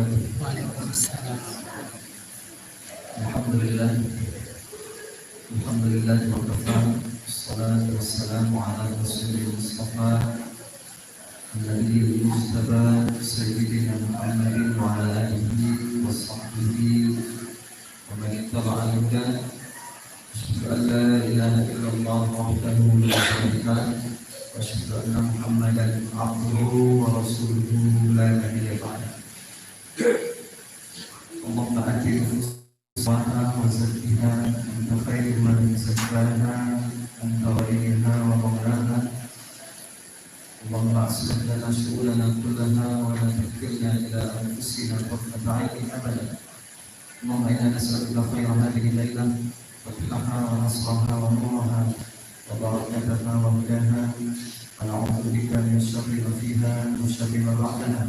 wabarakatuh. Alhamdulillah. Alhamdulillah wa kafa. Wassalatu wassalamu ala rasulil mustafa Nabi Mustafa Sayyidina Muhammadin wa ala alihi wa sahbihi wa man ittaba'a huda. Asyhadu an la ilaha illallah wahdahu la syarika lah wa asyhadu anna Muhammadan abduhu wa rasuluhu la nabiyya ba'dah. Allahumma atir Subhanahu wa zakkiha anta khairu man zakkaha anta waliyuha wa mawlaha. Allahumma aslih lana syu'ulana kullaha wa la takilna ila anfusina tarfata 'ainin abadan. Allahumma inna nas'aluka khairan hadhihi al-lailah wa fitnaha wa nasraha wa nuraha wa barakataha wa hudaha wa na'udzu bika min syarri ma fiha wa syarri ma ba'daha.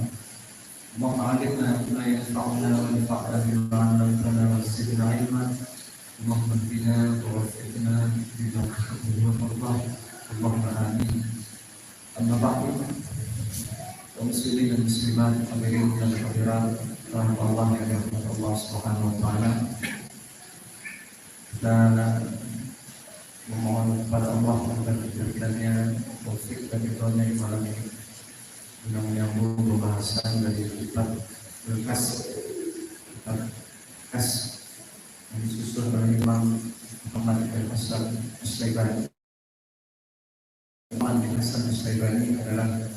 Allahumma 'allimna ma yanfa'una wa anfa'na bima 'allamtana wa zidna 'ilma. Allahumma ihdina wa waffiqna bima tuhibbu wa tardah. Allahumma amin. Amma ba'du. Kaum muslimin dan muslimat, hadirin dan hadirat rahmatullah yang dirahmati Allah Subhanahu wa taala. Dan memohon kepada Allah agar diberikannya taufik dan ridhonya di malam ini guna menyambung pembahasan dari kitab Berkas yang disusun oleh Imam Muhammad bin Hasan Asy-Syaibani. Imam Hasan Asy-Syaibani adalah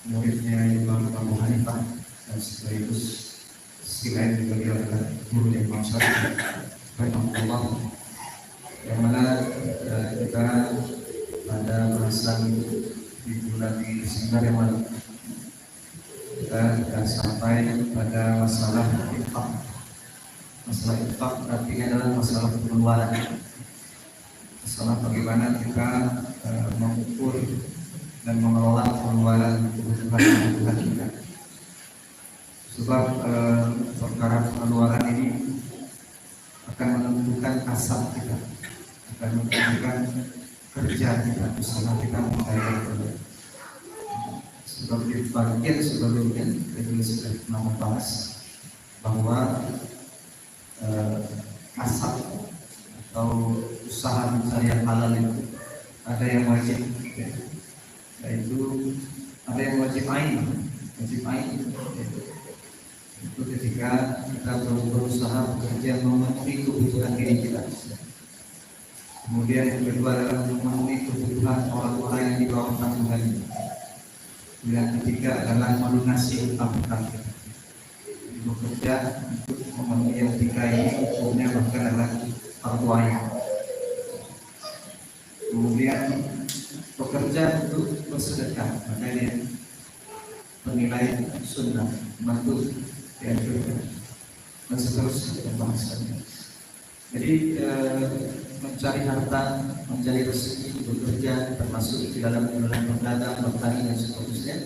muridnya Imam Abu Hanifah dan sekaligus selain beliau adalah guru Imam Syafi'i rahimahullah, yang mana kita pada bahasan di bulan Desember yang lalu kita sampai pada masalah infak. Masalah infak artinya adalah masalah pengeluaran, masalah bagaimana kita mengukur dan mengelola pengeluaran kebutuhan kita. Sebab perkara pengeluaran ini akan menentukan kasab kita, akan menentukan kerja kita, usaha kita membayar kepada. Sebab di bagian sebelumnya kita sudah pernah membahas bahwa kasab atau usaha mencari yang halal itu ada yang wajib, yaitu ada yang wajib ain, itu ketika kita berusaha bekerja memenuhi kebutuhan diri kita. Kemudian yang kedua adalah memenuhi kebutuhan orang-orang yang di bawah tanggungan kita. Yang ketiga adalah melunasi utang-utang kita. Bekerja untuk memenuhi yang tiga ini hukumnya bahkan adalah fardu ain. Kemudian bekerja untuk bersedekah, makanya penilaian sunnah, bantu dianjurkan dan seterusnya pembahasannya. Jadi mencari harta, mencari rezeki, bekerja termasuk di dalam berdagang, bertani dan seterusnya,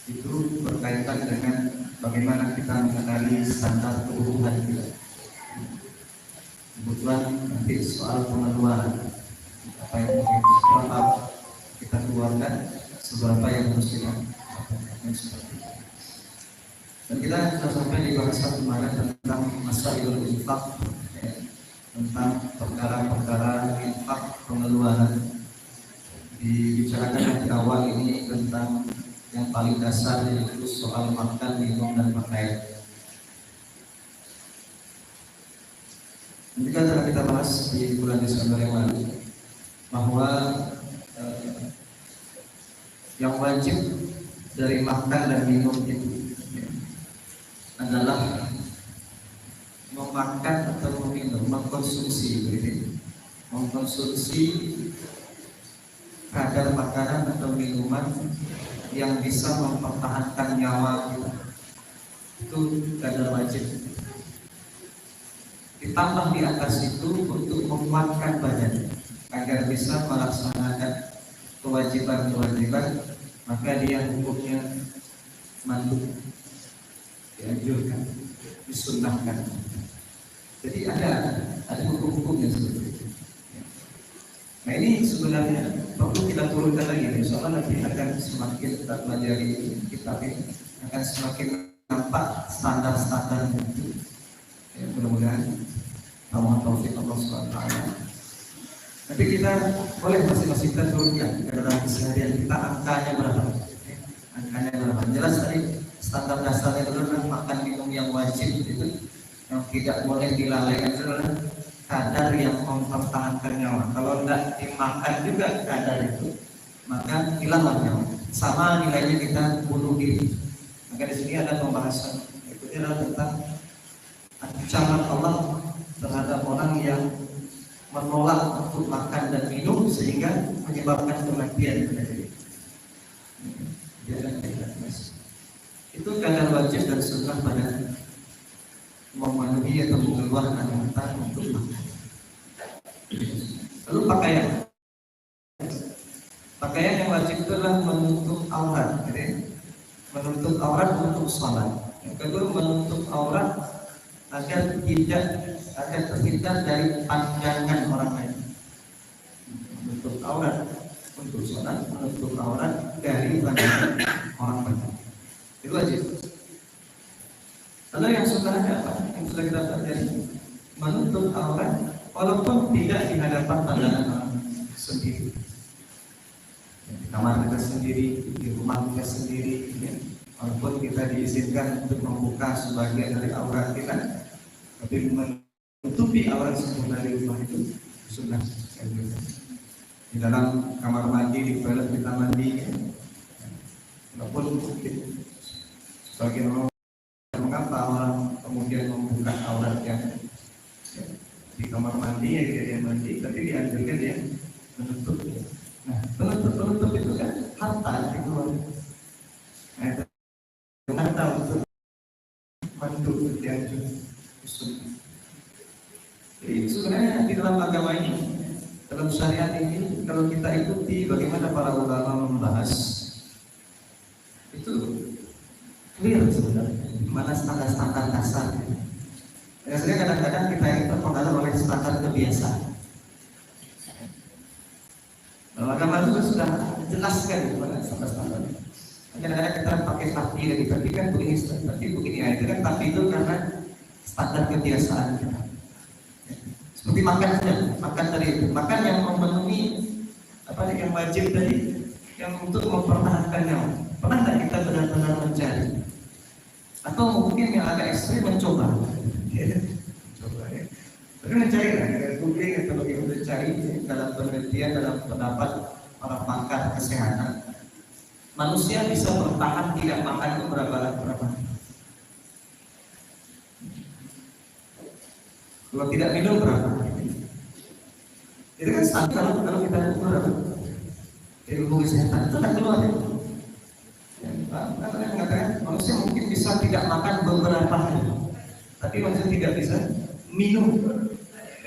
itu berkaitan dengan bagaimana kita mengenali standar kebutuhan kita. Kebutuhan nanti soal pengeluaran, apa yang berapa kita keluarkan, seberapa yang harus kita lakukan, seperti itu. Dan kita sudah sampai di bahasan kemarin tentang masalah infak, tentang perkara-perkara infak pengeluaran. Dibicarakan di awal ini tentang yang paling dasar, yaitu soal makan, minum, dan pakaian. Nanti telah kita bahas di bulan Desember yang lalu bahwa yang wajib dari makan dan minum itu adalah memakan atau meminum, mengkonsumsi, mengkonsumsi kadar makanan atau minuman yang bisa mempertahankan nyawa kita. Itu kadar wajib. Ditambah di atas itu untuk menguatkan badan agar bisa melaksanakan kewajiban-kewajiban, maka dia hukumnya mandub, dianjurkan, disunnahkan. Jadi ada hukum-hukumnya seperti itu. Nah ini sebenarnya perlu kita turunkan lagi. Insya Allah nanti akan semakin kita pelajari kitab ini, akan semakin nampak standar-standar itu. Ya, mudah-mudahan mohon taufik Allah SWT. Tapi kita boleh masing-masing kita turunkan dalam keseharian kita angkanya berapa? Angkanya berapa? Jelas tadi standar dasarnya itu adalah makan minum yang wajib itu, yang tidak boleh dilalaikan adalah kadar yang mempertahankan nyawa. Kalau tidak dimakan juga kadar itu, maka hilanglah nyawa. Sama nilainya kita bunuh diri. Maka di sini ada pembahasan itu adalah tentang ancaman Allah terhadap orang yang menolak untuk makan dan minum sehingga menyebabkan kematian. Itu kadar wajib dan sunnah pada memenuhi atau mengeluarkan harta untuk makan. Lalu pakaian yang wajib itu adalah menutup aurat, menutup aurat untuk sholat. Yang kedua, menutup aurat agar terhindar dari pandangan orang lain. Menutup aurat untuk sholat, menutup aurat dari pandangan orang lain. Itu wajib. Lalu yang sunnahnya apa? Yang sudah kita pelajari, menutup aurat walaupun tidak di hadapan pandangan orang sendiri. Di kamar kita sendiri, di rumah kita sendiri, ya. Walaupun kita diizinkan untuk membuka sebagian dari aurat kita, tapi menutupi aurat sempurna di rumah itu sunnah. Di dalam kamar mandi, di toilet kita mandi, ya. Walaupun mungkin sebagian orang mengapa orang kemudian membuka aurat yang ya, di kamar mandi ya dia mandi, tapi dianjurkan dia menutup. Nah, penutup itu kan harta itu. Nah, harta untuk menutup dianjurkan. Jadi sebenarnya di dalam agama ini, dalam syariat ini, kalau kita ikuti bagaimana para ulama membahas, itu clear sebenarnya mana standar-standar dasar. Biasanya kadang-kadang kita ini terpengaruh oleh standar kebiasaan. Dalam agama itu sudah jelaskan mana standar-standar. Kadang-kadang kita pakai tapi kan begini, tapi begini aja kan, tapi itu karena standar kebiasaan kita. Seperti makan saja, makan tadi itu, makan yang memenuhi apa yang wajib tadi, yang untuk mempertahankan nyawa. Pernah tidak kita benar-benar mencari? Atau mungkin yang agak ekstrim mencoba? Coba ya. Tapi mencari lah, googling atau bagaimana mencari dalam penelitian, dalam pendapat para pakar kesehatan. Manusia bisa bertahan tidak makan itu berapa? Kalau tidak minum berapa? Itu kan standar kalau kita ukur berapa? Ilmu kesehatan itu kan keluar ya. Katanya mengatakan manusia mungkin bisa tidak makan beberapa hari, tapi manusia tidak bisa minum.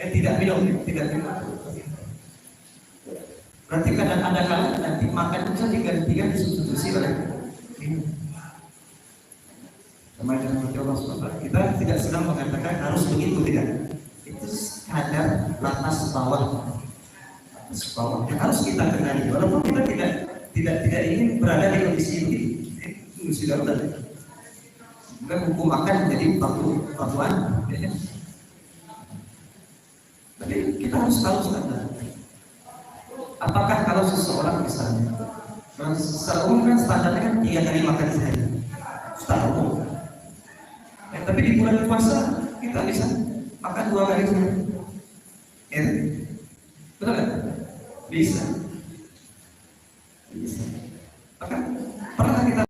Tidak minum. Berarti kadang ada kala nanti makan bisa digantikan disubstitusi oleh minum. Sama dengan Allah SWT, kita tidak sedang mengatakan harus begitu, tidak. Itu kadar batas bawah yang harus kita kenali. Walaupun kita tidak ingin berada di kondisi ini, kondisi darurat. Bukan hukum makan menjadi batuan. Tapi kita harus tahu standar. Apakah kalau seseorang misalnya, secara umum kan standarnya kan 3 kali makan sehari, secara umum. Tapi di bulan puasa kita bisa makan 2 kali sehari. Ya, betul kan? Bisa. Bahkan pernah kita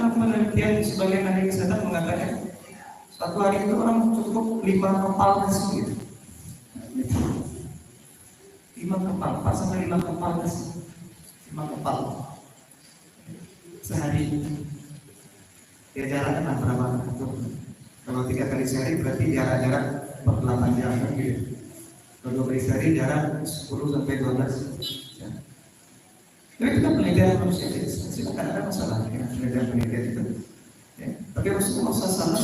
penelitian sebagian ahli kesehatan mengatakan satu hari itu orang cukup 5 kepal nasi gitu. 5 kepal, 4 sampai 5 kepal nasi. 5 kepal sehari. Ya jaraknya berapa? Kalau 3 kali sehari berarti jarak per 8 jam gitu. Kalau 2 kali sehari jarak 10 sampai 12 jam. Jadi itu kan penelitian manusia, silakan ada masalah dengan penelitian itu. Ya. Tapi Rasulullah SAW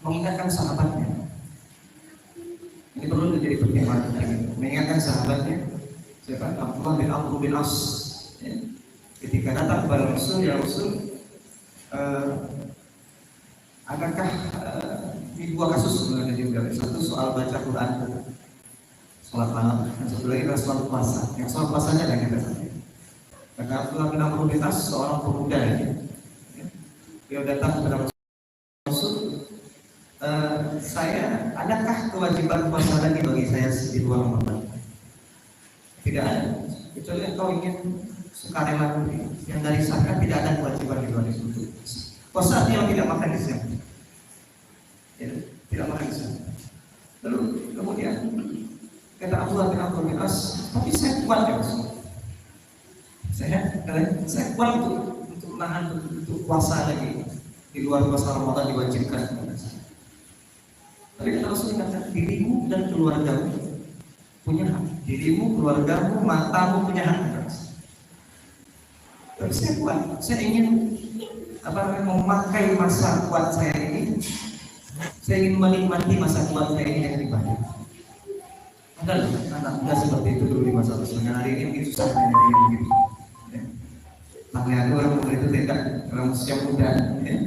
mengingatkan sahabatnya. Ini perlu menjadi pertimbangan kita. Mengingatkan sahabatnya. Siapa? Abdullah bin Amr bin As. Ya. Ketika datang kepada Rasul, ya Rasul, eh, adakah di dua kasus sebenarnya juga. Satu soal baca Quran, sholat malam, dan satu lagi adalah sholat puasa. Yang sholat puasanya ada kita saja. Karena Abdullah bin Amr bin As seorang pemuda ini, dia datang kepada Rasul, saya adakah kewajiban puasa lagi bagi saya di luar Ramadan? Tidak ada, kecuali engkau ingin sukarela. Yang dari sana tidak ada kewajiban di luar itu. Puasa artinya tidak makan di siang, ya, tidak makan di siang. Lalu kemudian kata Abdullah bin Amr bin As, tapi saya kuat ya Rasul. Saya kuat untuk menahan untuk puasa lagi di luar puasa Ramadan diwajibkan kepada saya. Tapi kata Rasul kata, dirimu dan keluargamu punya hak. Dirimu, keluargamu, matamu punya hak. Tapi saya kuat, saya ingin memakai masa kuat saya ini. Saya ingin menikmati masa kuat saya ini yang ibadah. Ada anak muda seperti itu dulu di masa lalu. Hari ini mungkin susah mencari yang begitu. Makanya ada orang muda itu tidak, orang usia muda, ya.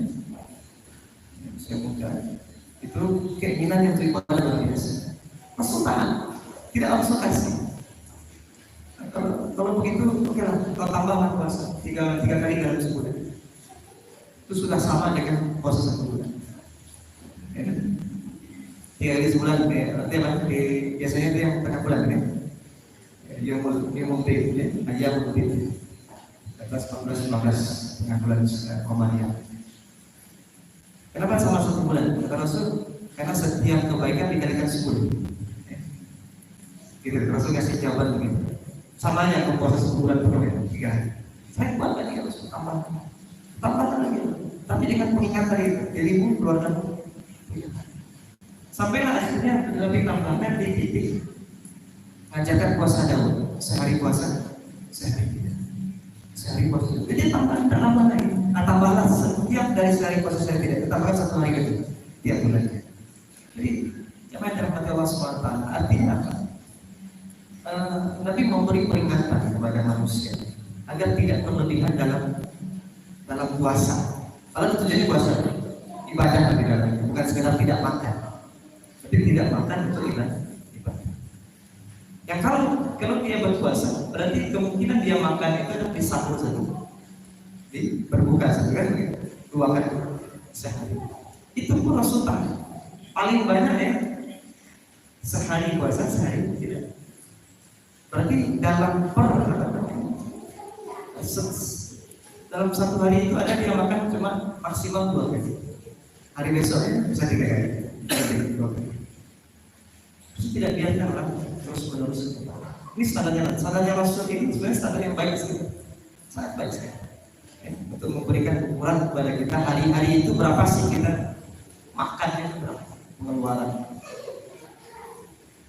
Usia muda itu keinginan yang beribadah luar biasa. Masukan tidak langsung kasih. Kalau begitu, oke lah, kalau tambahlah puasa 3 kali dalam sebulan, itu sudah sama dengan puasa 1 bulan. Ya. 3 kali sebulan, biasanya itu yang tengah bulan ya. Yang multi, ya, aja multi. 14, 15 tengah bulan Komania. Kenapa sama 1 bulan? Kata Rasul, karena setiap kebaikan dikalikan 10. Ya. Gitu, Rasul kasih jawaban begitu. Sama yang puasa 1 bulan penuh ya, 3 hari. Saya buat lagi harus tambah lagi. Tapi dengan pengingat dari dirimu, keluargamu. Sampailah akhirnya lebih tambahnya di titik ngajarkan puasa Daud, sehari puasa, sehari tidak. Sehari puasa. Jadi tambah lagi. Nah, tambahlah setiap dari sehari puasa saya tidak. Tambahlah 1 hari lagi tiap bulannya. Jadi jangan dirahmati Allah SWT. Artinya apa? Nabi memberi peringatan kepada manusia agar tidak berlebihan dalam puasa. Kalau tujuannya puasa ibadah lebih dalam, bukan sekedar tidak makan. Tapi tidak makan itu ibadah. Yang kalau dia berpuasa, berarti kemungkinan dia makan itu adalah di sahur saja, di berbuka saja kan, 2 kali sehari. Itu pun Rasulullah paling banyak ya sehari puasa, sehari tidak. Berarti dalam 1 hari itu ada dia makan cuma maksimal 2 kali. Hari besoknya bisa 3 kali. Terus tidak biarkan orang terus menerus. Ini standarnya Rasul ini sebenarnya standar yang baik sekali, sangat baik sekali. Untuk memberikan ukuran kepada kita hari-hari itu berapa sih kita makannya, berapa pengeluaran.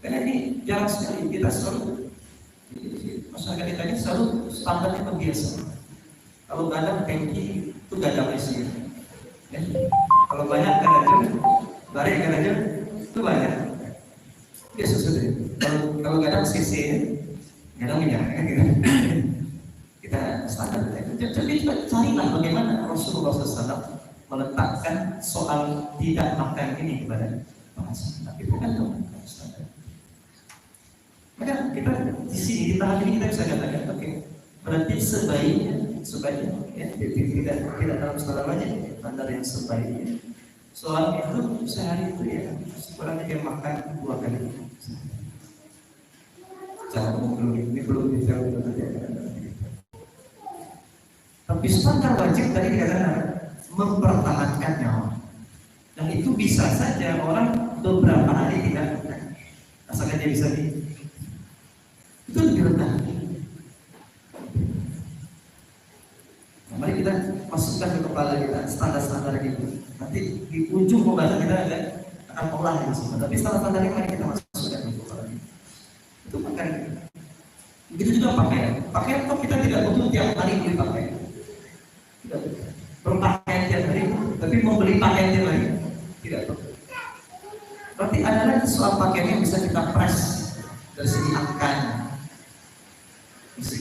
Karena ini jarang sekali kita selalu masyarakat kita ini selalu standarnya terbiasa. Kalau gadang tangki itu gadang isi. Ya. Kalau banyak gadang, barang gadang itu banyak. Biasa sudah. Kalau gadang sisi, gadang minyak. Kita standar. Jadi kita carilah bagaimana Rasulullah SAW meletakkan soal tidak makan ini kepada bangsa. Tapi bukan standar. Maka kita di sini di tahap ini kita bisa katakan, oke, berarti sebaiknya ya, tidak dalam standar aja, standar yang sebaiknya. Soal itu sehari itu ya, sebenarnya dia makan 2 kali. Jangan ini belum bisa. Tapi standar wajib tadi dikatakan mempertahankan nyawa, dan itu bisa saja orang beberapa hari tidak makan, asalkan dia bisa itu lebih rendah. Nah, mari kita masukkan ke kepala kita standar-standar gitu. Nanti di ujung pembahasan kita akan olah yang semua. Tapi standar-standar ini mari kita masukkan ke kepala kita. Itu pakaian. Begitu juga pakaian. Pakaian kok kita tidak butuh tiap hari beli pakaian. Tidak berpakaian tiap hari, tapi membeli pakaian tiap hari tidak perlu. Berarti ada lagi soal pakaian yang bisa kita press dari segi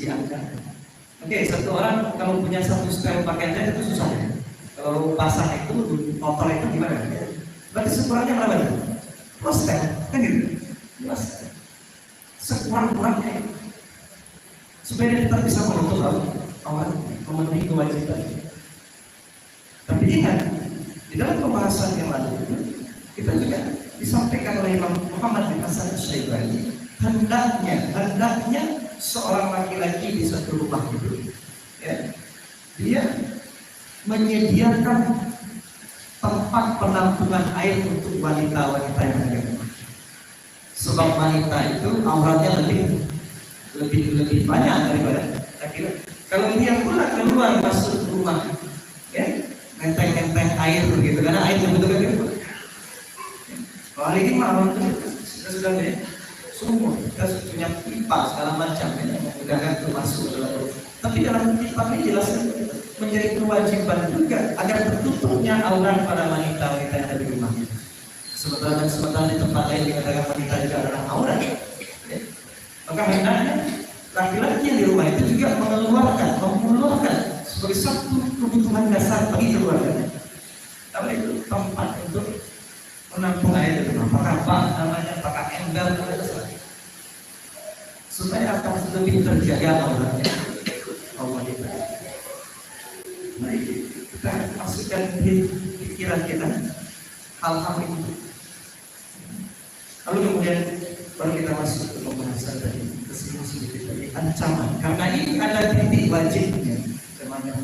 angkanya. Oke, satu orang kalau punya 1 style pakaian itu susah ya. Kalau basah itu, kotor itu gimana? Berarti sekurangnya berapa nih? Prostat, kan gitu? Prostat. Sekurang-kurangnya supaya kita bisa menutup aurat, memenuhi kewajiban. Tapi ingat, di dalam pembahasan yang lalu itu kita juga disampaikan oleh Imam Muhammad bin Hasan Asy-Syaibani, hendaknya seorang laki-laki di satu rumah itu, ya, dia menyediakan tempat penampungan air untuk wanita-wanita yang ada. Sebab wanita itu auratnya lebih banyak daripada laki-laki. Kalau dia pula keluar masuk rumah, ya, ngenteng-ngenteng air begitu, karena air membutuhkan itu. Kalau hari ini malam sudah ya, sumur, kita punya pipa segala macam, ya, memudahkan itu masuk dalam rumah. Tapi dalam pipa ini jelas menjadi kewajiban juga agar tertutupnya aurat para wanita-wanita yang ada di rumah. Sementara di tempat lain dikatakan wanita juga adalah aurat. Ya. Maka hendaknya laki-laki yang di rumah itu juga mengeluarkan sebagai satu kebutuhan dasar bagi keluarganya. Tapi itu tempat untuk menampung air itu, apakah bak namanya, apakah ember namanya, supaya akan lebih terjaga auratnya. Wanita. Mari kita masukkan di pikiran kita hal-hal itu. Lalu kemudian baru kita masuk ke pembahasan tadi, kesini sedikit tadi ancaman. Karena ini ada titik wajibnya, namanya.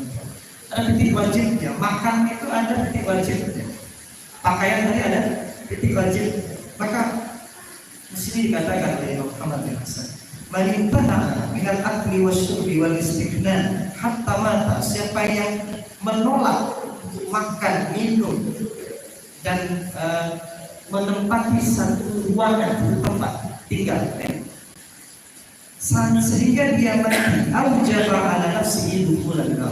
Ada titik wajibnya. Makan itu ada titik wajibnya. Pakaian tadi ada titik wajib. Maka di sini dikatakan oleh Muhammad bin Hasan, man intana min al-akli wasyurbi wal istighna hatta mata. Siapa yang menolak makan, minum dan menempati satu ruangan, tempat tinggal, sehingga dia mati, aujaba ala nafsihi dukhulan nar,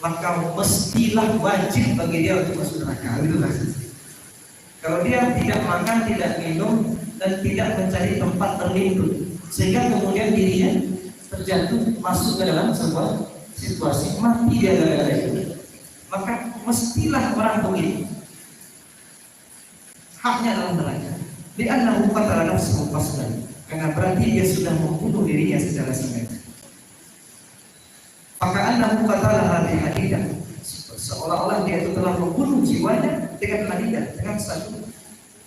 maka mestilah wajib bagi dia untuk masuk neraka. Itu maksudnya. Kalau dia tidak makan, tidak minum dan tidak mencari tempat terlindung, sehingga kemudian dirinya terjatuh masuk ke dalam sebuah situasi mati dia gara-gara itu, maka mestilah orang begitu haknya dalam neraka. Li'annahu qatala nafsahu qasdan, karena berarti dia sudah membunuh dirinya secara sengaja. Maka annahu qatala bi hadidah, seolah-olah dia itu telah membunuh jiwanya dengan hadidah, dengan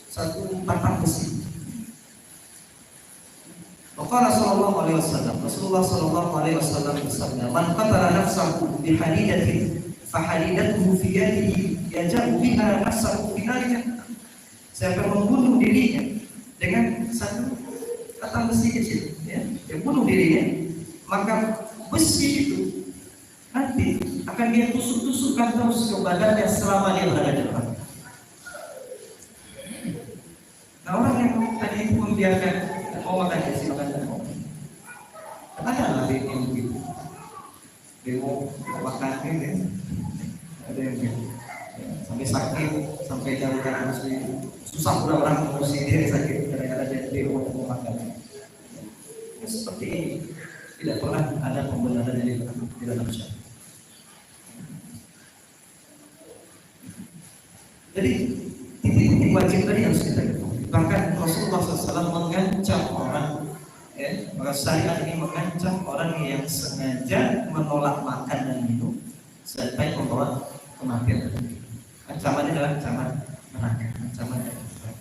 satu batang besi. Maka Rasulullah sallallahu alaihi wasallam bersabda, man qatala nafsahu bi hadidatin fa hadidatuhu fi yadihi yajabu biha nafsahu fi nar. Siapa membunuh dirinya dengan satu batang besi kecil, ya, dia bunuh dirinya, maka besi itu nanti akan dia tusuk-tusukkan terus ke badannya selama dia berada di neraka. Nah, orang yang tadi itu membiarkan mau makan besi, makan dan mau, ada lah yang begitu, dia mau makan ini, ada yang begitu, sampai sakit, sampai jalan susah pula orang mengurusi dia sakit gara-gara dia mau makan. Seperti ini tidak pernah ada pembenaran di dalam syariat. Jadi titik-titik wajib tadi harus kita ketahui. Bahkan Rasulullah SAW mengancam orang, ya, maka syariat ini mengancam orang yang sengaja menolak makan dan minum sampai membawa kematian. Ancamannya adalah ancaman neraka, ancaman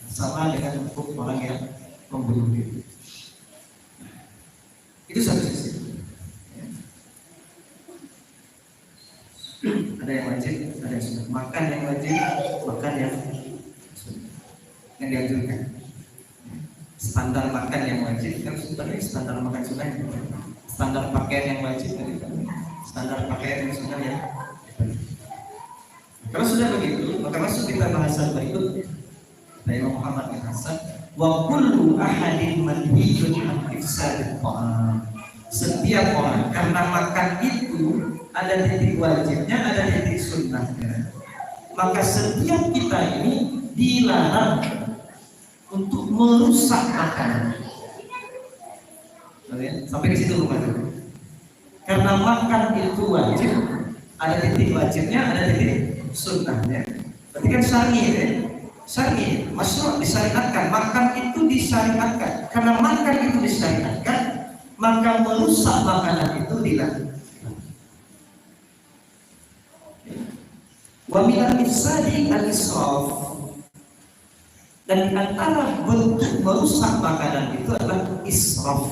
sama dengan hukum orang yang membunuh diri. Itu satu sisi. Ada yang wajib, ada yang sunnah. Makan yang wajib, makan yang sunnah, yang dianjurkan. Standar makan yang wajib kan sebenarnya standar makan sunnah. Standar pakaian yang wajib kan standar pakaian yang sunnah ya. Kalau sudah begitu, maka masuk kita bahasan berikut dari Muhammad bin Hasan, wa kullu ahadin manhiyun an ifsadit ta'am. Setiap orang karena makan itu ada titik wajibnya, ada titik sunnahnya. Maka setiap kita ini dilarang untuk merusak makanan. Sampai ke situ rumah karena makan itu wajib, ada titik wajibnya, ada titik sunnahnya. Berarti kan syar'i ya. Syar'i, masyru' disyariatkan, makan itu disyariatkan. Karena makan itu disyariatkan, maka merusak makanan itu dilarang. Wa minal ifsadi al-israf. Dan di antara bentuk merusak makanan itu adalah israf.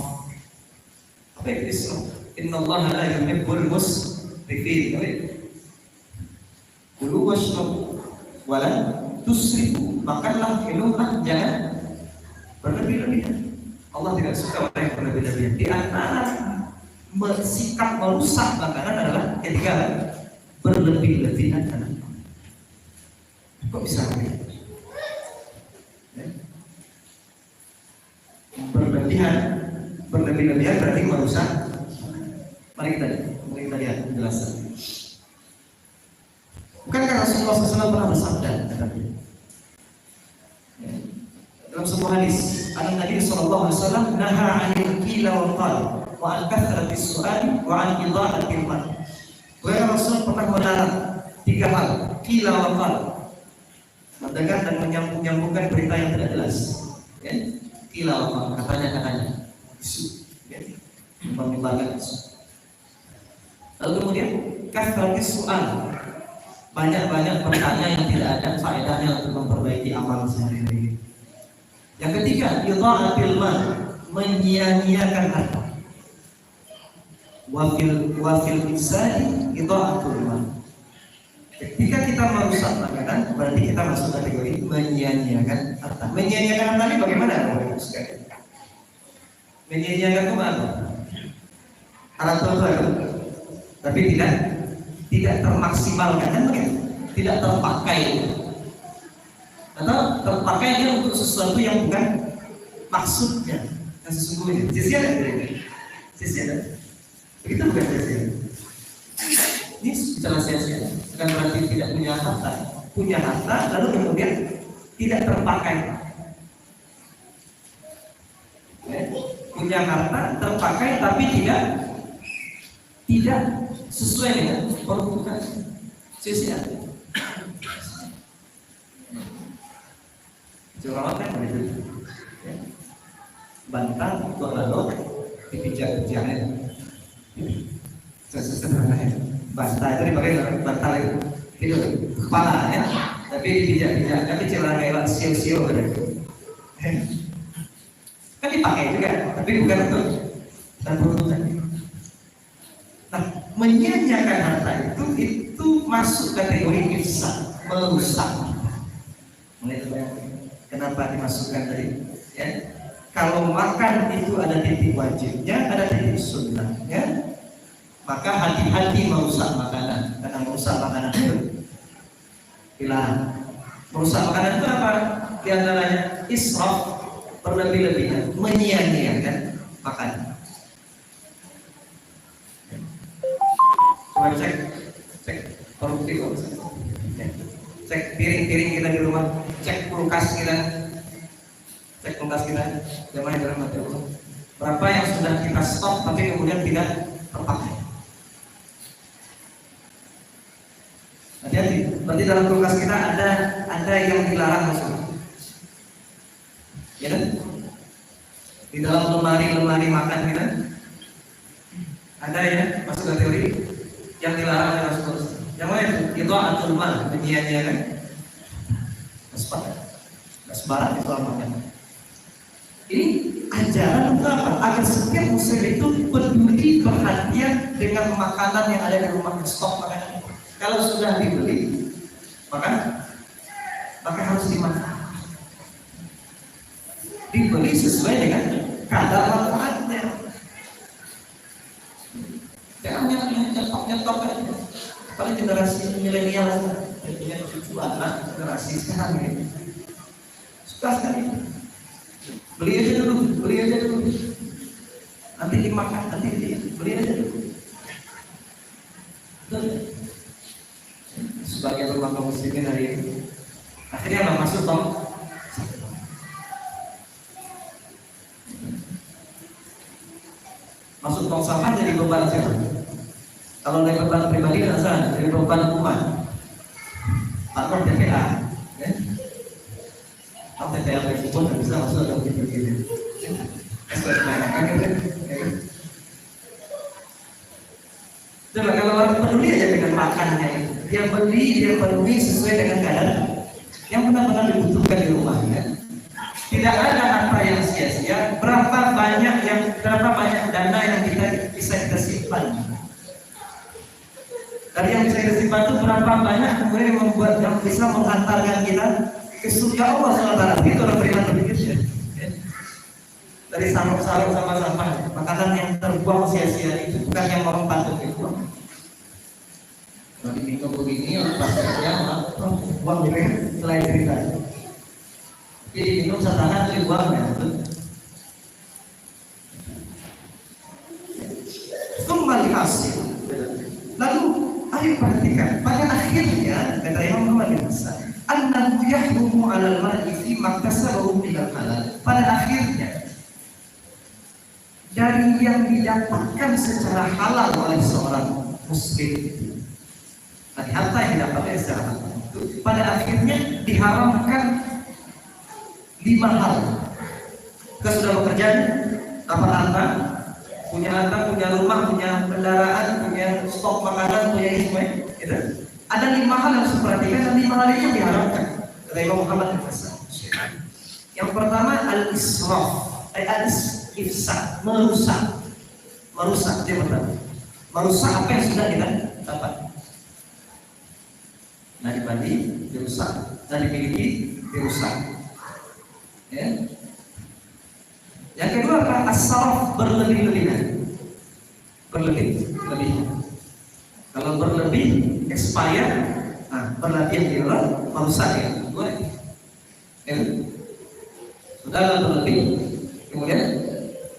Apa itu israf? Innallaha la yuhibbul musrifin. Kulu washrabu wa la tusrifu. Makanlah, minumlah, jangan berlebih-lebihan. Allah tidak suka orang yang berlebih-lebihan. Di antara sikap merusak makanan adalah ketiga, berlebih-lebihan. Kok bisa begitu? Berlebih-lebihan berarti merusak. Mari kita lihat penjelasan. Bukankah Rasulullah SAW pernah bersabda dalam sebuah hadis, Nabi SAW naha 'anil qila wa qal wa an kathrati su'al wa an idha'atil mal. Rasul pernah melarang tiga hal, qila wa qal, mendengar dan menyambung-nyambungkan berita yang tidak jelas. Ya, qila wa qal, katanya, isu, ya, membangun isu. Lalu kemudian kathrati su'al, banyak-banyak bertanya yang tidak ada faedahnya untuk memperbaiki amal sehari-hari. Yang ketiga, idha'atil mal, menyia-nyiakan harta. Wafil insani idha'atul mal. Ketika kita merusak makanan, berarti kita masuk kategori menyia-nyiakan harta. Menyia-nyiakan harta ini bagaimana? Menyia-nyiakan itu apa? Harta itu, tapi tidak termaksimalkan, kan begitu? Tidak terpakai. Atau terpakainya untuk sesuatu yang bukan maksudnya, yang sesungguhnya. Sia-sia begitu bukan sia-sia. Ini bicara sia-sia, bukan berarti tidak punya harta lalu kemudian tidak terpakai. Punya harta terpakai tapi tidak sesuai dengan peruntukan. Sia-sia. Curang kan begitu, bantal untuk lalu dipijak-pijaknya, sederhana ya. Bantal itu dipakai bantal itu kepala ya, tapi dipijak-pijak, tapi celana kayak sio-sio kan dipakai juga, tapi bukan untuk dan peruntukan. Nah, menyia-nyiakan harta itu masuk kategori ifsad, merusak. Kenapa dimasukkan tadi? Ya, kalau makan itu ada titik wajibnya, ada titik sunnahnya, maka hati-hati merusak makanan. Karena merusak makanan itu dilarang. Merusak makanan itu apa? Di antaranya israf, berlebih-lebihan, menyia-nyiakan makanan. Coba cek produktif, cek piring-piring kita di rumah, cek kulkas kita, jamaah dalam hati Allah. Berapa yang sudah kita stok tapi kemudian tidak terpakai? Hati-hati. Berarti dalam kulkas kita ada yang dilarang masuk. Ya kan? Di dalam lemari makan kita ada ya masuk kategori yang dilarang oleh Rasulullah. Yang mana itu? Itu atul mal, menyia-nyiakan. Sebarang itu amalnya. Ini ajaran untuk apa? Agar setiap muslim itu peduli perhatian dengan makanan yang ada di rumah, stok makanan. Kalau sudah dibeli, maka harus dimakan. Dibeli sesuai dengan kadar manfaatnya. Jangan nyetok aja. Paling generasi milenial punya cucu anak generasi sekarang ini suka sekali. Beli aja dulu. Nanti dimakan, beli aja dulu. Sebagai rumah kaum muslimin hari ini, akhirnya apa? Masuk tong sampah jadi beban siapa? Kalau dari beban pribadi dan sana, dari beban umat. atau TPA, ya. Atau TPA pun nggak bisa masuk atau begini. Coba kalau orang peduli aja dengan makannya, dia beli, dia penuhi sesuai dengan kadar yang benar-benar dibutuhkan di rumahnya. Tidak ada harta yang sia-sia. Berapa banyak dana yang bisa kita simpan. Dari yang bisa kita simpan itu berapa banyak kemudian yang membuat yang bisa menghantarkan kita ke surga Allah SWT. Itu orang beriman berpikirnya. Dari sarung-sarung sama sampah, makanan yang terbuang sia-sia itu bukan yang orang patut itu. Nanti minum begini, pastinya buang juga selain cerita. Jadi minum setangan itu buang ya. Kembali hasil. Lalu ayo perhatikan pada akhirnya kata Imam Muhammad bin Hasan, annahu yahrumu 'alal mar'i fi maktasabahu min al-halal. Pada akhirnya dari yang didapatkan secara halal oleh seorang muslim, dari harta yang didapatkan secara halal itu pada akhirnya diharamkan 5 hal. Kita sudah bekerja, dapat harta, punya rumah, punya kendaraan, punya stok makanan, punya ini semua, gitu. Ada 5 hal yang harus diperhatikan dan 5 hal itu diharamkan oleh Imam Muhammad bin Hasan. Yang pertama al-israf, al-ifsad, merusak dia pertama. Merusak apa yang sudah kita dapat. Nah dibagi, dirusak, nah dimiliki, dirusak. Ya. Yang kedua adalah as-saraf, berlebih-lebihan. Berlebih-lebihan. Kalau berlebih, expire, nah berlebihan dia merusak ya. Ya. Sudah berlebih, kemudian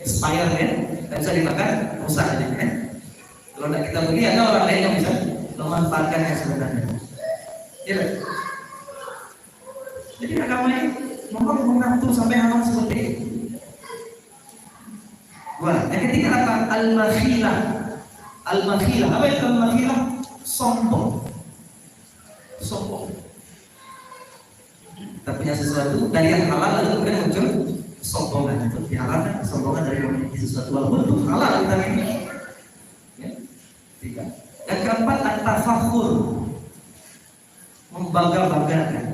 expire ya, dan bisa dimakan, rusak aja ya. Kalau tidak kita beli, ada orang lain yang bisa memanfaatkan yang sebenarnya. Ya. Jadi agama ini memang mengatur sampai hal seperti itu. Wah, yang ketiga apa? Al-makhilah. Al-makhilah. Apa itu al-makhilah? Sombong. Kita punya sesuatu dari yang halal lalu kemudian muncul sombongan. Itu dihalalkan sombongan dari memiliki sesuatu walaupun itu halal kita miliki. Ya. 3. Yang keempat at-tafakhur. Membangga-banggakan.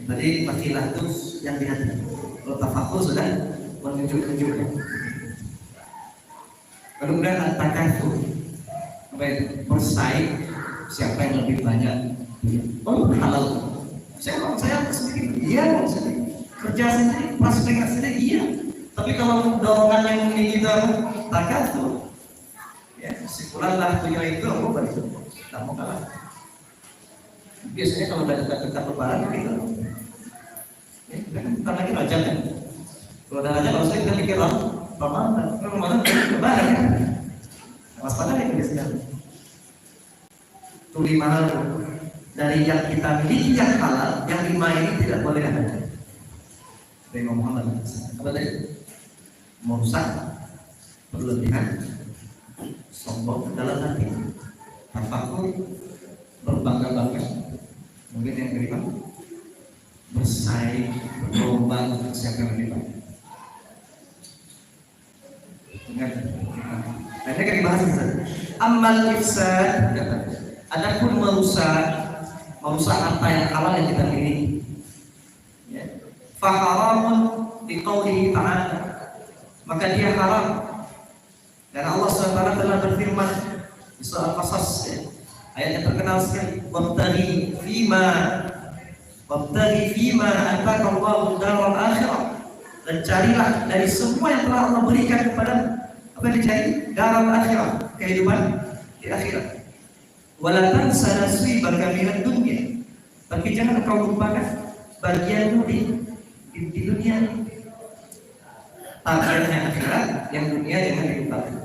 Tadi makhilah itu yang di hati. Kalau tafakhur sudah menunjuk-nunjukkan. Kemudian at-takatsur. Apa itu? Bersaing siapa yang lebih banyak. Oh halal. Saya sendiri. Iya sendiri. Kerja sendiri, prospek sendiri. Iya. Tapi kalau dorongan yang ini kita takatsur. Ya, simpulan lah punya itu aku balik. Tak mau kalah. Biasanya kalau udah dekat-dekat lebaran gitu. Ya, kan lagi raja kan. Kalau ada raja kalau kita pikir Ramadan lebaran kan. Waspada itu biasanya. Itu 5 hal dari yang kita miliki yang halal, yang 5 ini tidak boleh ada. Dari Imam Muhammad. Apa tadi? Merusak, berlebihan, sombong dalam hati, tafakur, berbangga-bangga. Mungkin yang kelima, bersaing, berlomba untuk siapa yang lebih baik. Ingat, nanti akan dibahas bisa. Amal ifsad, adapun merusak harta yang halal yang kita miliki. Ya. Faharamun biqaulihi ta'ala, maka dia haram. Dan Allah SWT telah berfirman di surah Al-Qasas, ya. Ayat yang terkenal sekali, wabtaghi fima ataka Allahu daral akhirah, dan carilah dari semua yang telah Allah berikan kepada apa yang dicari, daral akhirah, kehidupan di akhirat. Wala tansa nasibaka minad dunya, tapi jangan kau lupakan bagianmu di dunia. Targetnya akhirat, yang dunia jangan dilupakan.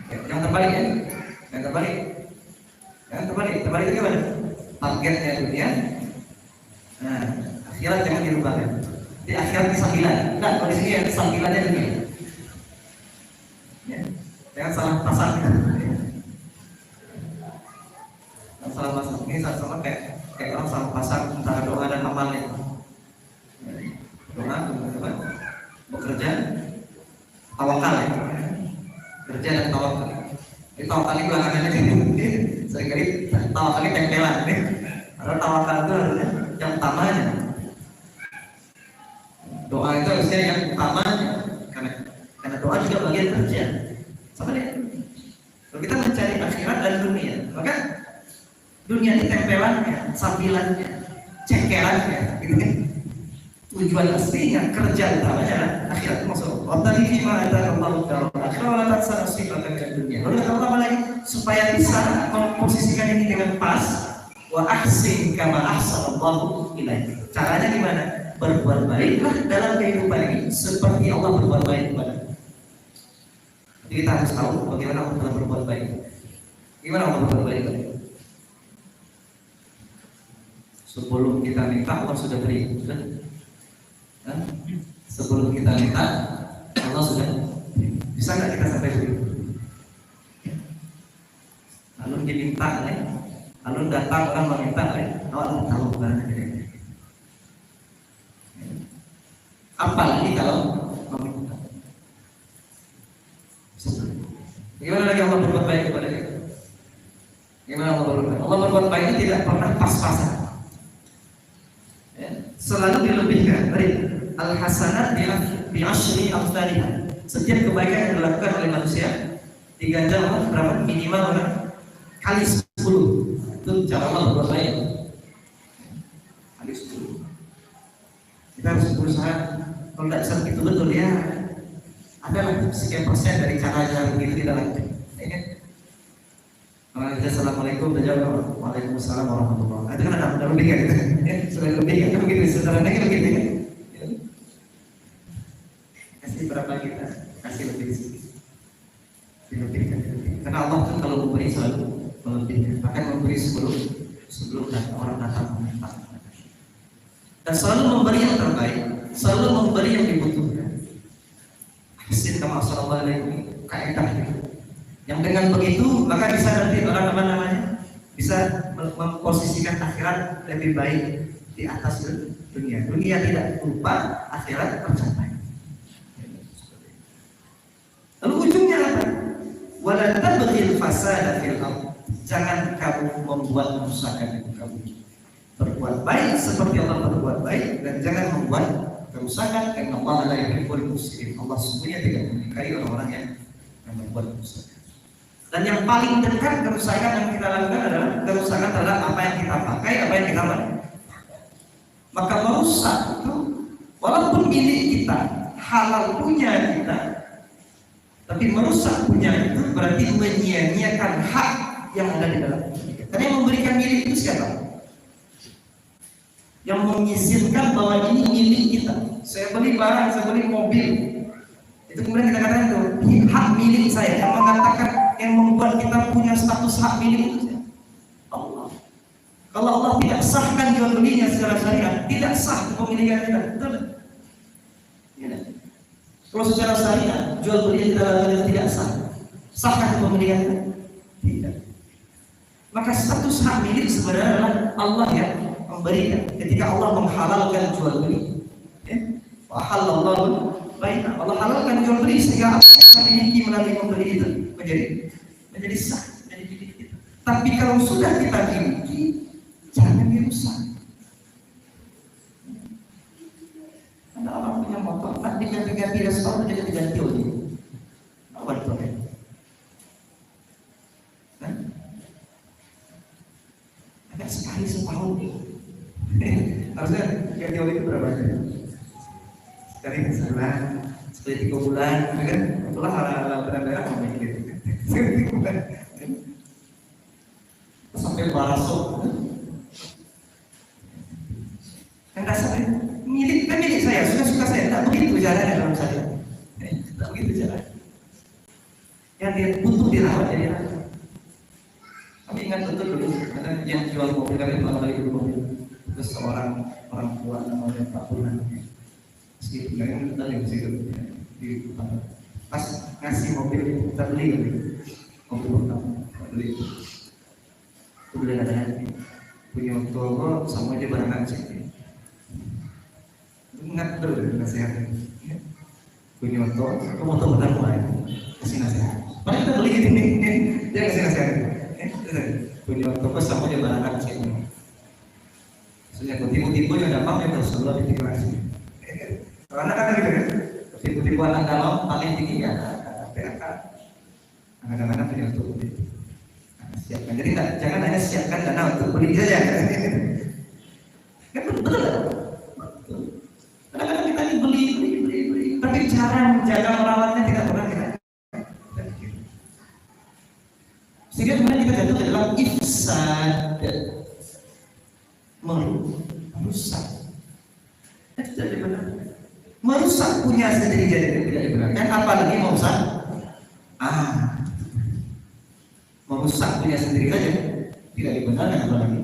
Yang terbalik ya, yang terbalik itu gimana? Targetnya dunia, nah akhirat jangan dilupakan. Di akhirat kesambilan, nah kalau di sini yang kesambilannya dunia. Ya, jangan salah pasang. Salah pasang ini sama kayak orang salah pasang antara doa dan amalnya. Doa apa? Bekerja, tawakal ya. Kerja dan tawakal. Ini tawakal itu belakangannya seringkali tawakal ini tempelan. Karena tawakal itu harusnya yang utamanya. Doa itu harusnya yang utamanya. Karena doa juga bagian kerja. Sama deh. Kalau kita mencari akhirat dan dunia, maka dunia ini tempelannya, sambilannya, cekerannya, gitu kan? Tujuan aslinya kerja utamanya adalah akhirat. Maksud Allah ini mengatakan Allah dalam akhirat walaupun sangat akan dunia. Lalu kata Allah lagi supaya bisa memposisikan ini dengan pas, wa ahsin kama ahsanallahu ilaik. Caranya gimana? Berbuat baiklah dalam kehidupan ini seperti Allah berbuat baik kepada. Jadi kita harus tahu bagaimana Allah berbuat baik. Gimana Allah berbuat baik? Sebelum kita minta Allah sudah beri. Sebelum kita minta Allah sudah. Bisa nggak kita sampai begitu? Lalu diminta, lalu datang orang meminta, Allah tahu barang ini. Apalagi kalau meminta. Gimana lagi Allah berbuat baik kepada kita? Gimana Allah berbuat baik? Allah berbuat baik itu tidak pernah pas-pasan. Selalu dilebihkan. Baik. Al-hasanat bi asyri amsalihha. Setiap kebaikan yang dilakukan oleh manusia diganjar berapa? Minimal kali 10. Itu cara Allah berbuat baik. Kali 10. Kita harus berusaha. Kalau tidak bisa begitu betul ya, adalah sekian persen dari cara begitu tidak lanjut. Kalau kita assalamualaikum, jawab waalaikumsalam warahmatullahi wabarakatuh. Itu kan ada lebih kan? Sudah lebih kan begitu. Sederhana kan begitu kan? Kasih berapa kita? Kasih lebih sedikit. Dilebihkan. Karena Allah kan kalau memberi selalu melebihkan. Bahkan memberi sebelum orang datang meminta. Dan selalu memberi yang terbaik, selalu memberi yang dibutuhkan. Hasil kama sallallahu alaihi kaidah itu. Yang dengan begitu maka bisa nanti orang namanya bisa memposisikan akhirat lebih baik di atas dunia. Dunia tidak lupa, akhirat tercapai. Lalu ujungnya apa? Wala tabghil fasada fil ardh. Jangan kamu membuat kerusakan di kamu. Berbuat baik seperti Allah berbuat baik dan jangan membuat kerusakan karena Allah la yuhibbul mufsidin. Allah sesungguhnya tidak menyukai orang-orang yang berbuat kerusakan. Dan yang paling dekat kerusakan yang kita lakukan adalah kerusakan terhadap apa yang kita pakai, apa yang kita pakai. Maka merusak itu walaupun milik kita, halal punya kita, tapi merusak punya itu berarti menyia-nyiakan hak yang ada di dalam. Karena yang memberikan milik itu siapa? Yang mengizinkan bahwa ini milik kita. Saya beli barang, saya beli mobil. Itu kemudian kita katakan itu hak milik saya. Yang mengatakan, yang membuat kita punya status hak milik itu Allah. Kalau Allah tidak sahkan jual belinya secara syariat, tidak sah kepemilikan kita. Betul? Ya. Kalau secara syariat jual beli kita lakukan tidak sah. Sahkah kepemilikan kita? Tidak. Maka status hak milik sebenarnya adalah Allah yang memberikan. Ketika Allah menghalalkan jual beli, wa halallahu baina. Allah halalkan jual beli sehingga apa yang kita miliki melalui pembeli itu menjadi sah, menjadi milik kita. Tapi kalau sudah kita miliki, jangan dirusak. Ada orang punya motor, tak diganti-ganti respon, diganti oli. Apa itu? Ada sekali setahun. Harusnya ganti oli itu berapa? Sekali sebulan, sekali 3 bulan, kan? Itulah hal-hal benar-benar memikir. Sampai barasok. Yang dasarnya milik saya, suka saya. Tak begitu caranya dalam saya. Tak begitu caranya. Yang dia butuh dirawat jadi apa? Kami ingat betul dulu, ada yang jual mobil kami malam lagi dulu mobil. Terus seorang orang tua namanya Pak Burhan. Segitu, yang kita yang situ di pas ngasih mobil kita beli mobil pertama beli. Boleh ada punya tua sama dia barang sih. Ingat dulu nasihat. Punya tua, kamu tahu benar mulai kasih nasihat. Paling kita beli gini, dia kasih nasihat. Punya tua sama dia barang sih. Soalnya tipu-tipu yang dapat yang terus selalu dipikirkan. Karena kan gitu kan, tipu-tipu anak dalam paling tinggi ya PAK. Kadang-kadang punya untuk beli. Siapkan, jadi jangan hanya siapkan dana untuk beli saja. Kan betul. Kadang-kadang kita ini beli, tapi cara menjaga merawatnya tidak pernah kita. Sehingga kemudian kita jatuh ke dalam ifsad, merusak. Jadi benar. Merusak punya sendiri jadi tidak dibenarkan. Apalagi merusak. Merusak punya sendiri saja tidak dibenarkan apalagi.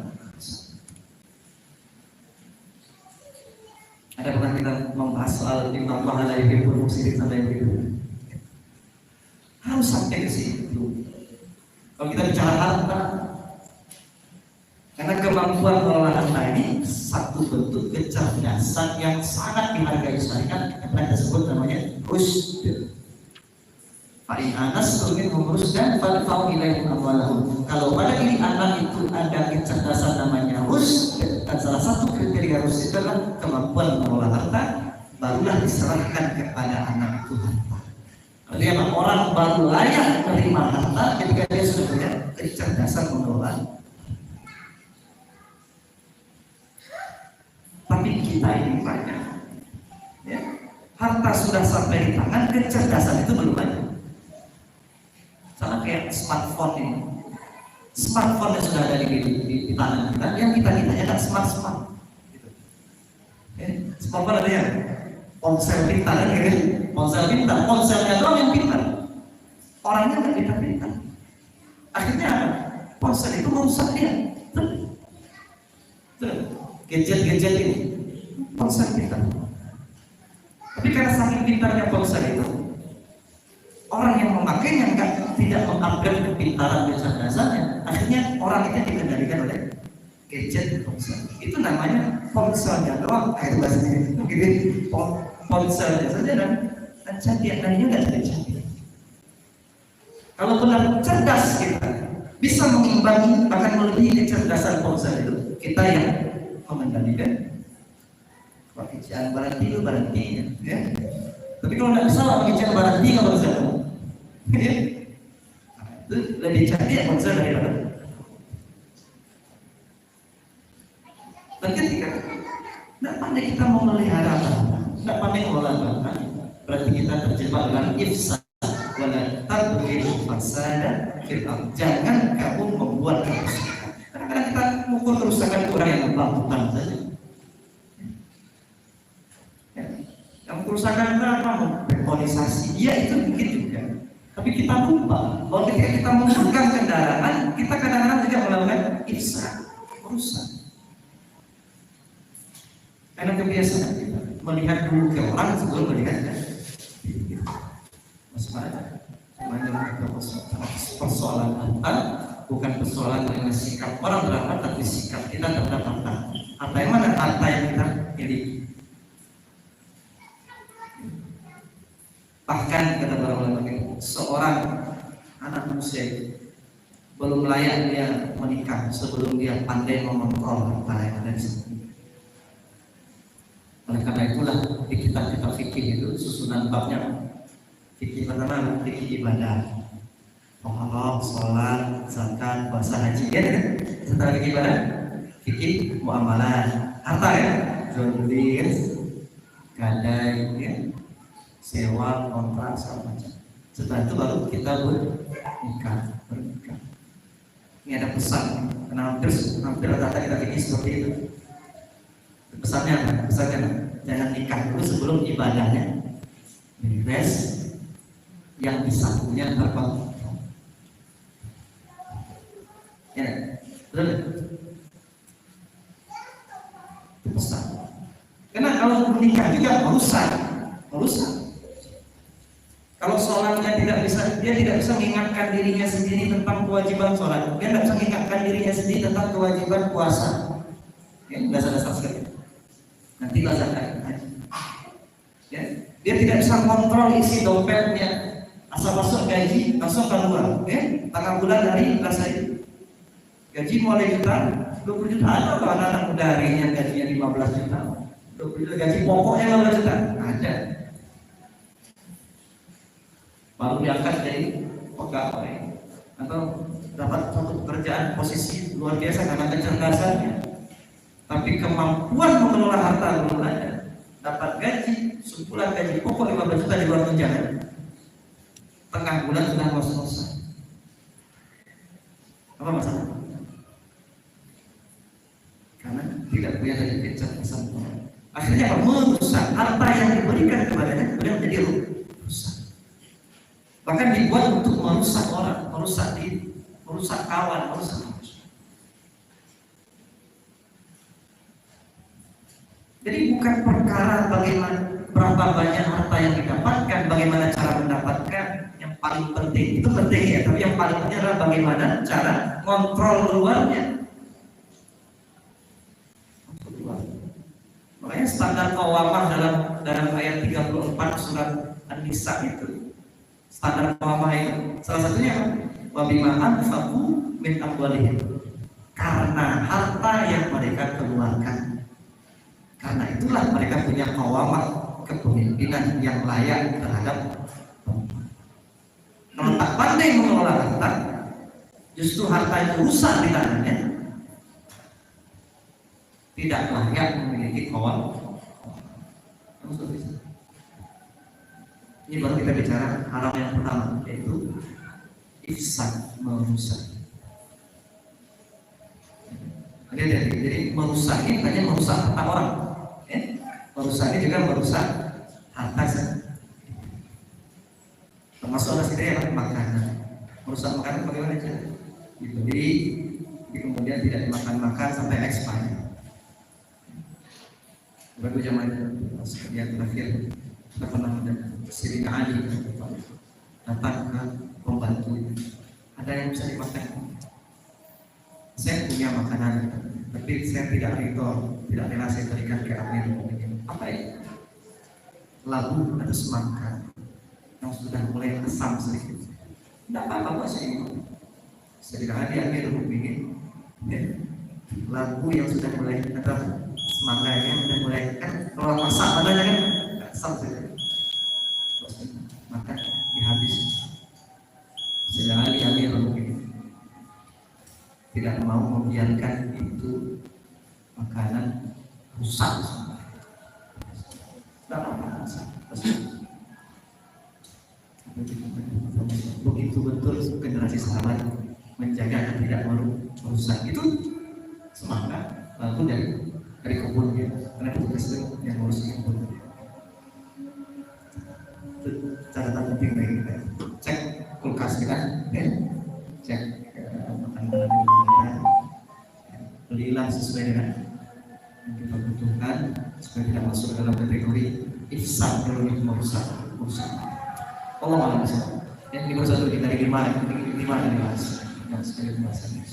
Ada pernah kita membahas soal inna Allah la yuhibbul mufsidin sampai begitu. Harus sampai ke situ. Kalau kita bicara harta, karena kemampuan mengelola harta ini satu bentuk kecerdasan yang sangat dihargai syariat yang disebut namanya rusd. Fa'in anas ingin menguruskan fa'au ilaihim amwalahum. Kalau pada diri anak itu ada kecerdasan namanya rusd, dan salah satu kriteria rusd itu adalah kemampuan mengelola harta, barulah diserahkan kepada anak itu harta. Artinya orang baru layak menerima harta ketika dia sudah punya kecerdasan mengelola. Tapi kita ini banyak, ya, harta sudah sampai di tangan, kecerdasan itu belum ada. Sama kayak smartphone ini, smartphone yang sudah ada di tangan kita, yang kita ada smart. Gitu. Ya, smartphone ada yang ponsel pintar, kan? Gitu. Ponsel pintar, ponselnya doang yang pintar, orangnya nggak pintar. Akhirnya ponsel itu merusak dia. Gadget ini ponsel pintar. Tapi karena saking pintarnya ponsel itu, orang yang memakainya tidak mengupgrade kepintaran kecerdasannya, akhirnya orang itu dikendalikan oleh gadget ponsel. Itu namanya ponselnya doang, itu bahasanya begini, ponselnya saja dan cantik, dan ini nggak cantik. Kalau benar cerdas kita bisa mengimbangi bahkan melebihi kecerdasan ponsel itu, kita yang mengendalikan pekerjaan barang tiga, ya. Tapi kalau nggak bisa lah pekerjaan barang tiga ponsel, ya. Itu lebih cantik ya ponsel daripada. Dan ketika nggak pandai kita mau melihara, nggak pandai mengelola, berarti kita terjebak dalam ifsad. Wala tabghil fasada fil ardh. Jangan kamu membuat kerusakan. Kadang-kadang kita mengukur kerusakan orang yang membangun saja. Ya. Yang kerusakan itu apa? Betonisasi. Iya itu mungkin juga. Tapi kita lupa bahwa ketika kita menggunakan kendaraan, kita kadang-kadang juga melakukan ifsad, merusak. Karena kebiasaan kita melihat dulu ke orang sebelum melihat persoalan harta bukan persoalan dengan sikap orang berapa, tapi sikap kita terhadap harta. Harta yang mana? Harta yang kita miliki. Bahkan kata para ulama, seorang anak manusia belum layak dia menikah sebelum dia pandai mengontrol harta yang ada di sana. Oleh karena itulah di kitab fikih itu susunan babnya. Fikih pertama, fikih ibadah, sholat, zakat, puasa, haji, ya kan? Setelah fikih ibadah, fikih muamalah, harta ya, jual beli, gadai, ya, sewa, kontrak, segala macam. Setelah itu baru kita bernikah. Ini ada pesan, karena hampir rata-rata kita fikih seperti itu. Pesannya apa? Pesannya jangan nikah dulu sebelum ibadahnya beres. Yang disatunya terkontrol. Ya, betul. Itu pesan. Karena kalau menikah juga merusak. Kalau sholatnya dia tidak bisa mengingatkan dirinya sendiri tentang kewajiban sholat, dia tidak bisa mengingatkan dirinya sendiri tentang kewajiban puasa, ya, dasar-dasar sekali. Nanti zakat, ya, dia tidak bisa kontrol isi dompetnya, asal masuk gaji langsung keluar, ya, tengah bulan hari rasanya gaji mulai juta, 20 juta ada kalau anak muda hari ini gajinya 15 juta, 20 juta gaji pokoknya 15 juta ada. Baru diangkat dari pegawai atau dapat satu pekerjaan posisi luar biasa karena kecerdasannya, tapi kemampuan mengelola harta belum ada. Dapat gaji sebulan gaji pokok 15 juta di luar tunjangan, tengah bulan sudah ngos-ngosan. Apa masalah? Karena tidak punya daya kecerdasan. Akhirnya merusak harta yang diberikan kepadanya, kemudian menjadi rusak. Bahkan dibuat untuk merusak orang, merusak diri, merusak kawan, merusak manusia. Jadi bukan perkara bagaimana berapa banyak harta yang didapatkan, bagaimana cara mendapatkan yang paling penting. Itu penting ya, tapi yang paling penting adalah bagaimana cara kontrol keluarnya. Makanya standar qawamah dalam ayat 34 surat An-Nisa itu. Standar qawamah itu salah satunya wa bima anfaqu min amwalihim, karena harta yang mereka keluarkan. Karena itulah mereka punya qawamah, kepemimpinan yang layak terhadap. Kalau tak pandai mengelola harta, justru harta itu rusak di tangannya, tidak layak memiliki qawamah. Ini baru kita bicara haram yang pertama, yaitu ifsad, merusak. Jadi merusak ini hanya merusak harta orang, ya? Merusak ini juga merusak harta, termasuk ada makanan. Merusak makanan bagaimana cara? Jadi kemudian tidak dimakan sampai expired. Baru zaman yang terakhir kita pernah mendengar Sirina Ali datang ke pembantu, ada yang bisa dimakan. Saya punya makanan, tapi saya tidak rito, tidak rela saya berikan ke Amir. Apa itu? Labu atau semangka yang sudah mulai asam sedikit. Tidak apa-apa sih ini. Sirina Ali Amir ingin labu yang sudah mulai atau semangka yang sudah mulai kan kalau masak adanya kan asam saja. Maka dihabis. Sedang Ali tidak mau membiarkan itu makanan rusak. Begitu betul generasi sahabat menjaga agar tidak merusak itu semangat. Lalu dari kebun dia, karena tugas yang ngurusin kebun. Catatan penting bagi kita. Cek kulkas kita, cek makanan, belilah sesuai dengan yang kita butuhkan supaya tidak masuk dalam kategori ifsad, kalau itu merusak. Allah maha besar. Yang di satu kita di mana dibahas, yang sekali pembahasan.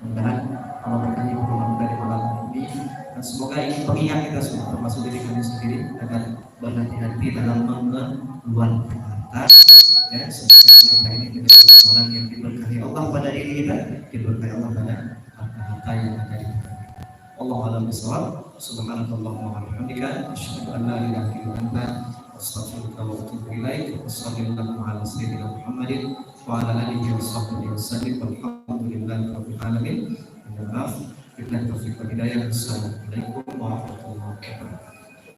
Mudah-mudahan Allah berkahi pertemuan dari malam ini, dan semoga ini pengingat kita semua, termasuk diri kami sendiri, agar berhati-hati dalam mengeluarkan harta. Ya, semoga kita ini menjadi orang yang diberkahi Allah pada diri kita, diberkahi Allah pada harta yang ada di kita. Allah a'lam bishawab. Subhanallahumma wa bihamdika, asyhadu an la ilaha illa anta, astaghfiruka wa atubu ilaik. Wassallallahu ala sayyidina Muhammadin wa ala alihi wa sahbihi wasallam. Walhamdulillahi rabbil alamin. Billahi taufiq wal hidayah. Assalamualaikum warahmatullahi wabarakatuh.